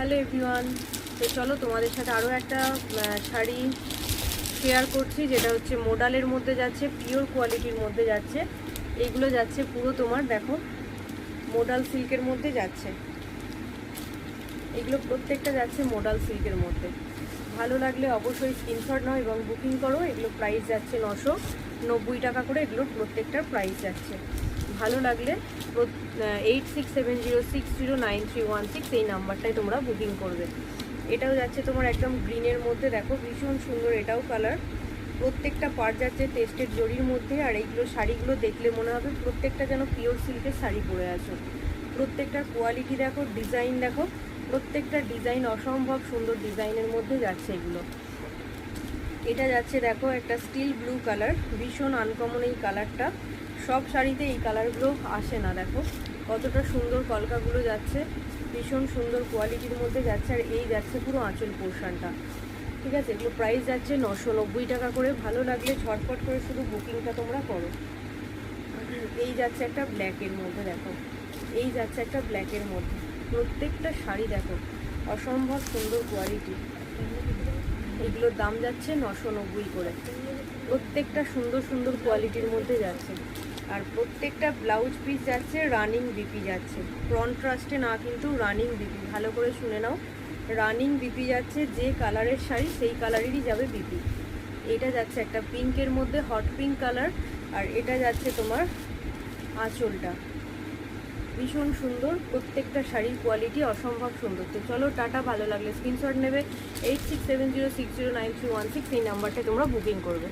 Hello everyone. তো চলো তোমাদের সাথে আরও একটা শাড়ি শেয়ার করছি, যেটা হচ্ছে মোডালের মধ্যে যাচ্ছে, পিওর কোয়ালিটির মধ্যে যাচ্ছে। এইগুলো যাচ্ছে পুরো তোমার দেখো মোডাল সিল্কের মধ্যে যাচ্ছে। এগুলো প্রত্যেকটা যাচ্ছে মোডাল সিল্কের মধ্যে। ভালো লাগলে অবশ্যই স্ক্রিনশট নাও এবং বুকিং করো। এগুলো প্রাইস যাচ্ছে 990 টাকা করে, এগুলোর প্রত্যেকটার প্রাইস যাচ্ছে। ভালো লাগলে 8670609316 এই নাম্বারটায় তোমরা বুকিং করবে। এটাও যাচ্ছে তোমার একদম গ্রিনের মধ্যে, দেখো ভীষণ সুন্দর এটাও কালার। প্রত্যেকটা পার্ট যাচ্ছে টেস্টেড জরির মধ্যে। আর এইগুলো শাড়িগুলো দেখলে মনে হবে প্রত্যেকটা যেন পিওর সিল্কের শাড়ি পরে আছো। প্রত্যেকটার কোয়ালিটি দেখো, ডিজাইন দেখো, প্রত্যেকটা ডিজাইন অসম্ভব সুন্দর ডিজাইনের মধ্যে যাচ্ছে এগুলো। এটা যাচ্ছে দেখো একটা স্টিল ব্লু কালার, ভীষণ আনকমন এই কালারটা। সব শাড়িতে এই কালারগুলো আসে না, দেখো কতটা সুন্দর কলকাগুলো যাচ্ছে, ভীষণ সুন্দর কোয়ালিটির মধ্যে যাচ্ছে। আর এই যাচ্ছে পুরো আঁচল পোর্শনটা, ঠিক আছে। এগুলো প্রাইস যাচ্ছে 990 টাকা করে। ভালো লাগলে ঝটপট করে শুধু বুকিংটা তোমরা করো। এই যাচ্ছে একটা ব্ল্যাকের মধ্যে, দেখো এই যাচ্ছে একটা ব্ল্যাকের মধ্যে। প্রত্যেকটা শাড়ি দেখো অসম্ভব সুন্দর কোয়ালিটি। এগুলোর দাম যাচ্ছে 990 করে। প্রত্যেকটা সুন্দর সুন্দর কোয়ালিটির মধ্যে যাচ্ছে। আর প্রত্যেকটা ব্লাউজ পিস যাচ্ছে রানিং বিপি যাচ্ছে, কন্ট্রাস্টে না কিন্তু রানিং বিপি। ভালো করে শুনে নাও, রানিং বিপি যাচ্ছে। যে কালারের শাড়ি সেই কালারেরই যাবে বিপি। এটা যাচ্ছে একটা পিঙ্কের মধ্যে, হট পিঙ্ক কালার। আর এটা যাচ্ছে তোমার আঁচলটা, ভীষণ সুন্দর। প্রত্যেকটা শাড়ির কোয়ালিটি অসম্ভব সুন্দর। তো চলো টাটা, ভালো লাগলে স্ক্রিনশট নেবে। 8670609316 এই নাম্বারটায় তোমরা বুকিং করবে।